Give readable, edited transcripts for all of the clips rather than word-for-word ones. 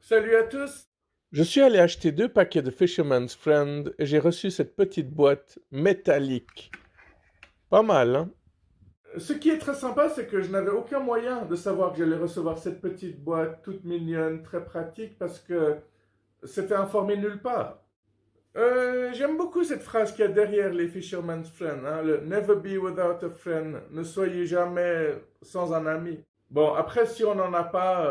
Salut à tous. Je suis allé acheter 2 paquets de Fisherman's Friend et j'ai reçu cette petite boîte métallique. Pas mal, hein? Ce qui est très sympa, c'est que je n'avais aucun moyen de savoir que j'allais recevoir cette petite boîte toute mignonne, très pratique, parce que c'était informé nulle part. J'aime beaucoup cette phrase qu'il y a derrière les Fisherman's Friend, hein, le Never be without a friend, ne soyez jamais sans un ami. Bon, après, si on n'en a pas,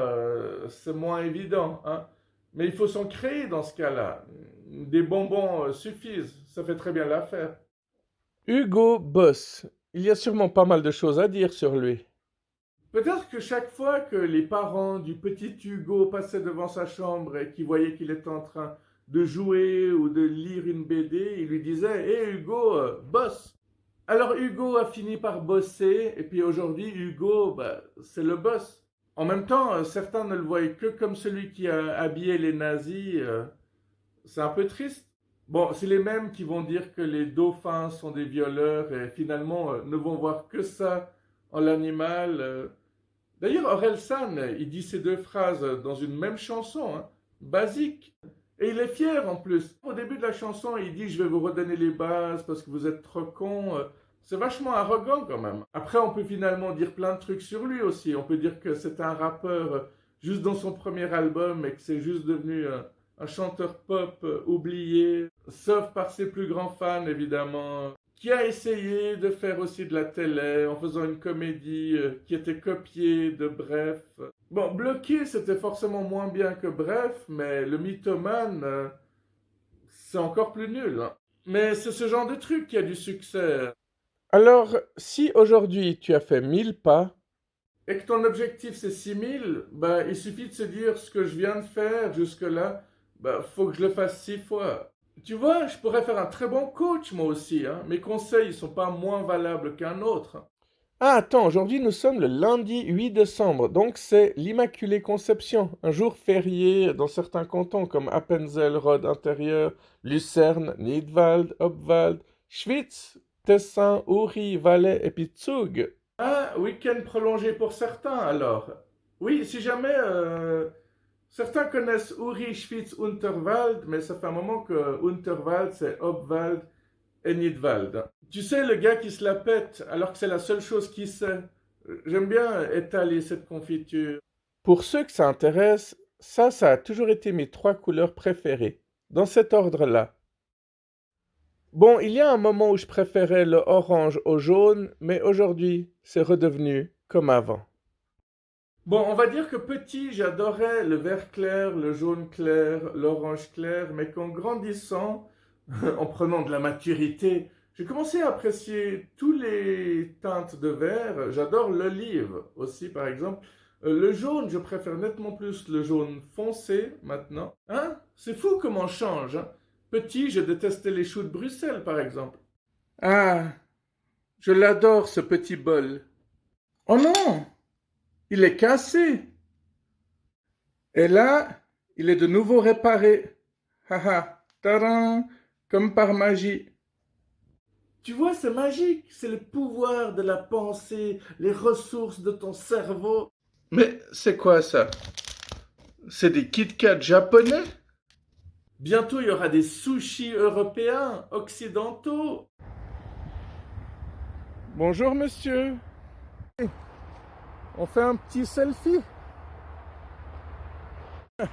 c'est moins évident, hein. Mais il faut s'en créer dans ce cas-là. Des bonbons suffisent, ça fait très bien l'affaire. Hugo Boss. Il y a sûrement pas mal de choses à dire sur lui. Peut-être que chaque fois que les parents du petit Hugo passaient devant sa chambre et qu'ils voyaient qu'il était en train de jouer ou de lire une BD, ils lui disaient: Hé Hugo, bosse! Alors Hugo a fini par bosser, et puis aujourd'hui Hugo, bah, c'est le boss. En même temps, certains ne le voyaient que comme celui qui a habillé les nazis. C'est un peu triste. Bon, c'est les mêmes qui vont dire que les dauphins sont des violeurs et finalement ne vont voir que ça en l'animal. D'ailleurs, Orelsan, il dit ces deux phrases dans une même chanson, hein, basique. Et il est fier en plus. Au début de la chanson, il dit: Je vais vous redonner les bases parce que vous êtes trop cons. C'est vachement arrogant quand même. Après, on peut finalement dire plein de trucs sur lui aussi. On peut dire que c'est un rappeur juste dans son premier album et que c'est juste devenu un chanteur pop oublié, sauf par ses plus grands fans évidemment, qui a essayé de faire aussi de la télé en faisant une comédie qui était copiée de Bref. Bon, Bloqué, c'était forcément moins bien que Bref, mais le mythomane, c'est encore plus nul, hein. Mais c'est ce genre de truc qui a du succès. Alors, si aujourd'hui tu as fait 1000 pas, Et que ton objectif c'est 6000, bah, il suffit de se dire: ce que je viens de faire jusque-là, bah, faut que je le fasse 6 fois. Tu vois, je pourrais faire un très bon coach moi aussi, hein. Mes conseils ne sont pas moins valables qu'un autre. ah attends, aujourd'hui nous sommes le lundi 8 décembre, donc c'est l'Immaculée Conception, un jour férié dans certains cantons comme Appenzell, Rhodes intérieur, Lucerne, Nidwald, Obwald, Schwyz, Tessin, Uri, Valais et puis Zug. Un week-end prolongé pour certains alors. Oui, si jamais certains connaissent Uri, Schwyz, Unterwald, mais ça fait un moment que Unterwald c'est Obwald et Nidwald. Tu sais, le gars qui se la pète alors que c'est la seule chose qu'il sait. J'aime bien étaler cette confiture. Pour ceux que ça intéresse, ça a toujours été mes 3 couleurs préférées, dans cet ordre-là. Bon, il y a un moment où je préférais le orange au jaune, mais aujourd'hui, c'est redevenu comme avant. Bon, on va dire que petit, j'adorais le vert clair, le jaune clair, l'orange clair, mais qu'en grandissant, en prenant de la maturité, j'ai commencé à apprécier tous les teintes de vert. J'adore l'olive aussi, par exemple. Le jaune, je préfère nettement plus le jaune foncé maintenant. Hein? C'est fou comment on change, hein. Petit, je détestais les choux de Bruxelles, par exemple. Ah, je l'adore, ce petit bol. Oh non! Il est cassé! Et là, il est de nouveau réparé. Haha, tadam, comme par magie. Tu vois, c'est magique, c'est le pouvoir de la pensée, les ressources de ton cerveau. Mais c'est quoi ça? C'est des Kit Kat japonais? Bientôt, il y aura des sushis européens, occidentaux. Bonjour monsieur. On fait un petit selfie? Je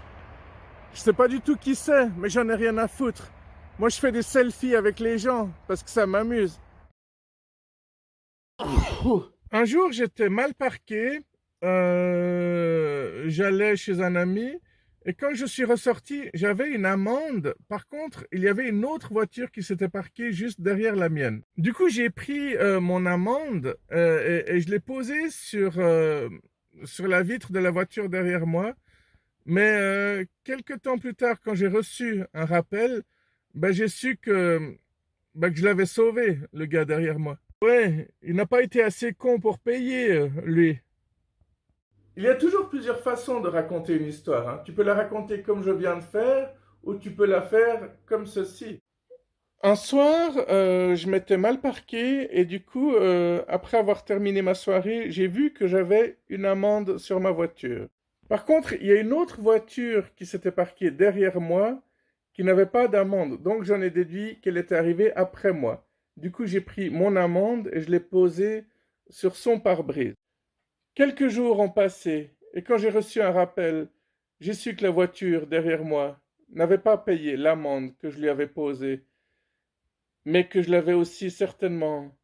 sais pas du tout qui c'est, mais j'en ai rien à foutre. Moi, je fais des selfies avec les gens parce que ça m'amuse. Un jour, j'étais mal parqué. J'allais chez un ami. Et quand je suis ressorti, j'avais une amende. Par contre, il y avait une autre voiture qui s'était parquée juste derrière la mienne. Du coup, j'ai pris mon amende et je l'ai posée sur la vitre de la voiture derrière moi. Mais quelques temps plus tard, quand j'ai reçu un rappel, ben, j'ai su que je l'avais sauvé, le gars derrière moi. Ouais, il n'a pas été assez con pour payer, lui. Il y a toujours plusieurs façons de raconter une histoire, hein. Tu peux la raconter comme je viens de faire, ou tu peux la faire comme ceci. Un soir, je m'étais mal parqué et du coup, après avoir terminé ma soirée, j'ai vu que j'avais une amende sur ma voiture. Par contre, il y a une autre voiture qui s'était parquée derrière moi qui n'avait pas d'amende. Donc j'en ai déduit qu'elle était arrivée après moi. Du coup, j'ai pris mon amende et je l'ai posée sur son pare-brise. Quelques jours ont passé et quand j'ai reçu un rappel, j'ai su que la voiture derrière moi n'avait pas payé l'amende que je lui avais posée, mais que je l'avais aussi certainement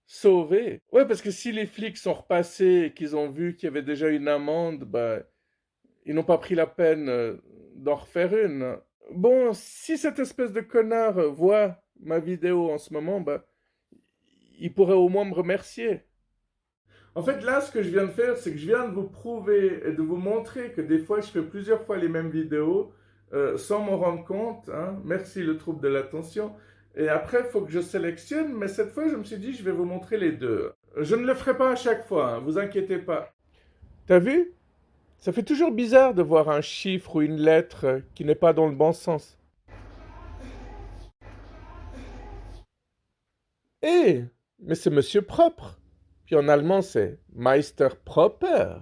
sauvée. Ouais, parce que si les flics sont repassés et qu'ils ont vu qu'il y avait déjà une amende, bah, ils n'ont pas pris la peine d'en refaire une. Bon, si cette espèce de connard voit ma vidéo en ce moment, bah, il pourrait au moins me remercier. En fait, là, ce que je viens de faire, c'est que je viens de vous prouver et de vous montrer que des fois, je fais plusieurs fois les mêmes vidéos sans m'en rendre compte. Hein. Merci le trouble de l'attention. Et après, il faut que je sélectionne, mais cette fois, je me suis dit, je vais vous montrer les deux. Je ne le ferai pas à chaque fois, hein, vous inquiétez pas. T'as vu? Ça fait toujours bizarre de voir un chiffre ou une lettre qui n'est pas dans le bon sens. Eh, mais c'est Monsieur Propre. Puis en allemand, c'est Meister Proper.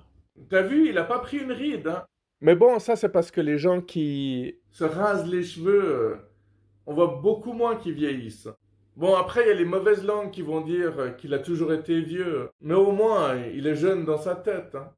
T'as vu, il a pas pris une ride, hein. Mais bon, ça c'est parce que les gens qui se rasent les cheveux, on voit beaucoup moins qui vieillissent. Bon, après, il y a les mauvaises langues qui vont dire qu'il a toujours été vieux. Mais au moins, il est jeune dans sa tête, hein.